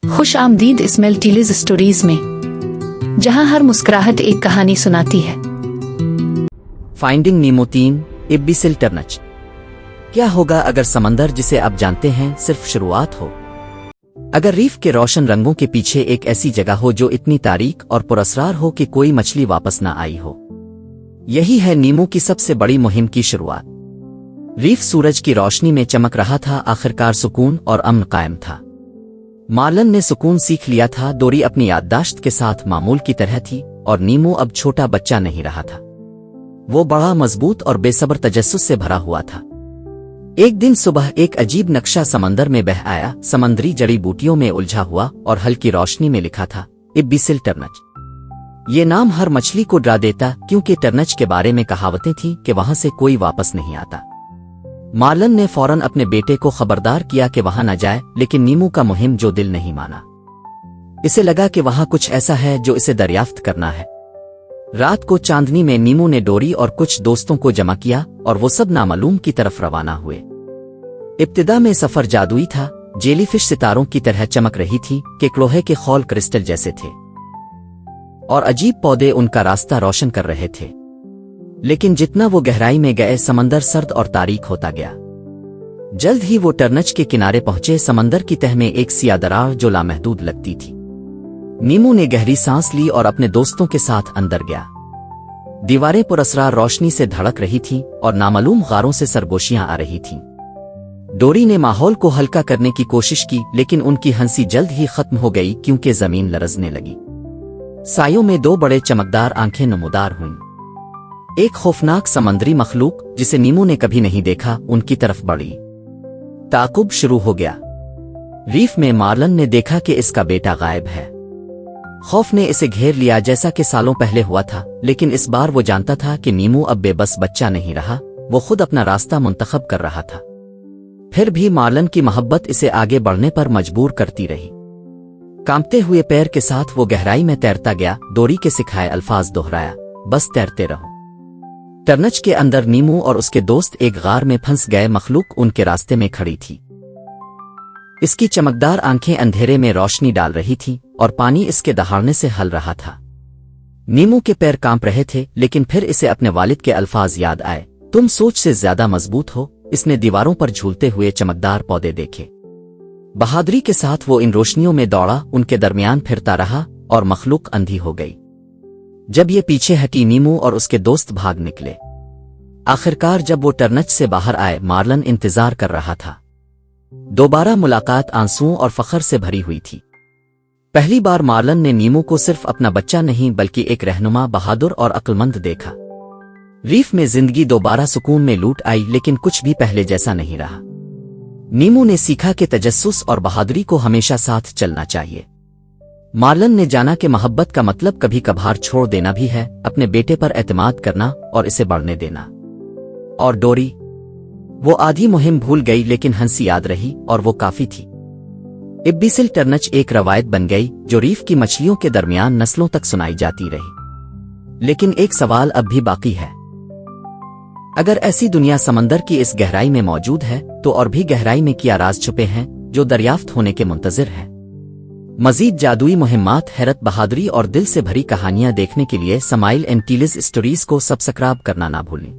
خوش آمدید smell ٹیلیز stories میں، جہاں ہر مسکراہٹ ایک کہانی سناتی ہے۔ فائنڈنگ نیمو 3 ابیسل ٹرنچ۔ کیا ہوگا اگر سمندر جسے اب جانتے ہیں صرف شروعات ہو؟ اگر ریف کے روشن رنگوں کے پیچھے ایک ایسی جگہ ہو جو اتنی تاریک اور پراسرار ہو کہ کوئی مچھلی واپس نہ آئی ہو۔ یہی ہے نیمو کی سب سے بڑی مہم کی شروعات۔ ریف سورج کی روشنی میں چمک رہا تھا، آخرکار سکون اور امن قائم تھا۔ مارلن نے سکون سیکھ لیا تھا، ڈوری اپنی یادداشت کے ساتھ معمول کی طرح تھی، اور نیمو اب چھوٹا بچہ نہیں رہا تھا۔ وہ بڑا، مضبوط اور بے صبر تجسس سے بھرا ہوا تھا۔ ایک دن صبح ایک عجیب نقشہ سمندر میں بہہ آیا، سمندری جڑی بوٹیوں میں الجھا ہوا اور ہلکی روشنی میں لکھا تھا ابیسل ٹرنچ۔ یہ نام ہر مچھلی کو ڈرا دیتا، کیونکہ ٹرنچ کے بارے میں کہاوتیں تھیں کہ وہاں سے کوئی واپس نہیں آتا۔ مارلن نے فوراً اپنے بیٹے کو خبردار کیا کہ وہاں نہ جائے، لیکن نیمو کا مہم جو دل نہیں مانا۔ اسے لگا کہ وہاں کچھ ایسا ہے جو اسے دریافت کرنا ہے۔ رات کو چاندنی میں نیمو نے ڈوری اور کچھ دوستوں کو جمع کیا، اور وہ سب نامعلوم کی طرف روانہ ہوئے۔ ابتدا میں سفر جادوئی تھا، جیلی فش ستاروں کی طرح چمک رہی تھی کہ لوہے کے خول کرسٹل جیسے تھے، اور عجیب پودے ان کا راستہ روشن کر رہے تھے۔ لیکن جتنا وہ گہرائی میں گئے، سمندر سرد اور تاریک ہوتا گیا۔ جلد ہی وہ ٹرنچ کے کنارے پہنچے، سمندر کی تہ میں ایک سیاہ دراڑ جو لامحدود لگتی تھی۔ نیمو نے گہری سانس لی اور اپنے دوستوں کے ساتھ اندر گیا۔ دیواریں پراسرار روشنی سے دھڑک رہی تھیں، اور نامعلوم غاروں سے سرگوشیاں آ رہی تھیں۔ ڈوری نے ماحول کو ہلکا کرنے کی کوشش کی، لیکن ان کی ہنسی جلد ہی ختم ہو گئی کیونکہ زمین لرزنے لگی۔ سایوں میں دو بڑے چمکدار آنکھیں نمودار ہوئیں۔ ایک خوفناک سمندری مخلوق جسے نیمو نے کبھی نہیں دیکھا ان کی طرف بڑھی۔ تعاقب شروع ہو گیا۔ ریف میں مارلن نے دیکھا کہ اس کا بیٹا غائب ہے۔ خوف نے اسے گھیر لیا جیسا کہ سالوں پہلے ہوا تھا، لیکن اس بار وہ جانتا تھا کہ نیمو اب بے بس بچہ نہیں رہا، وہ خود اپنا راستہ منتخب کر رہا تھا۔ پھر بھی مارلن کی محبت اسے آگے بڑھنے پر مجبور کرتی رہی۔ کانپتے ہوئے پیر کے ساتھ وہ گہرائی میں تیرتا گیا، ڈوری کے سکھائے الفاظ دہرایا، بس تیرتے رہو۔ ٹرنچ کے اندر نیمو اور اس کے دوست ایک غار میں پھنس گئے، مخلوق ان کے راستے میں کھڑی تھی۔ اس کی چمکدار آنکھیں اندھیرے میں روشنی ڈال رہی تھیں، اور پانی اس کے دہاڑنے سے ہل رہا تھا۔ نیمو کے پیر کانپ رہے تھے، لیکن پھر اسے اپنے والد کے الفاظ یاد آئے، تم سوچ سے زیادہ مضبوط ہو۔ اس نے دیواروں پر جھولتے ہوئے چمکدار پودے دیکھے۔ بہادری کے ساتھ وہ ان روشنیوں میں دوڑا، ان کے درمیان پھرتا رہا، اور مخلوق اندھی ہو گئی۔ جب یہ پیچھے ہٹی، نیمو اور اس کے دوست بھاگ نکلے۔ آخرکار جب وہ ٹرنچ سے باہر آئے، مارلن انتظار کر رہا تھا۔ دوبارہ ملاقات آنسوؤں اور فخر سے بھری ہوئی تھی۔ پہلی بار مارلن نے نیمو کو صرف اپنا بچہ نہیں بلکہ ایک رہنما، بہادر اور عقلمند دیکھا۔ ریف میں زندگی دوبارہ سکون میں لوٹ آئی، لیکن کچھ بھی پہلے جیسا نہیں رہا۔ نیمو نے سیکھا کہ تجسس اور بہادری کو ہمیشہ ساتھ چلنا چاہیے۔ مارلن نے جانا کہ محبت کا مطلب کبھی کبھار چھوڑ دینا بھی ہے، اپنے بیٹے پر اعتماد کرنا اور اسے بڑھنے دینا۔ اور ڈوری؟ وہ آدھی مہم بھول گئی، لیکن ہنسی یاد رہی، اور وہ کافی تھی۔ ابیسل ٹرنچ ایک روایت بن گئی جو ریف کی مچھلیوں کے درمیان نسلوں تک سنائی جاتی رہی۔ لیکن ایک سوال اب بھی باقی ہے۔ اگر ایسی دنیا سمندر کی اس گہرائی میں موجود ہے، تو اور بھی گہرائی میں کیا راز چھپے ہیں جو دریافت ہونے کے منتظر ہے؟ مزید جادوئی مہمات، حیرت، بہادری اور دل سے بھری کہانیاں دیکھنے کے لیے اسمائل اینڈ ٹیلیز اسٹوریز کو سبسکرائب کرنا نہ بھولیں۔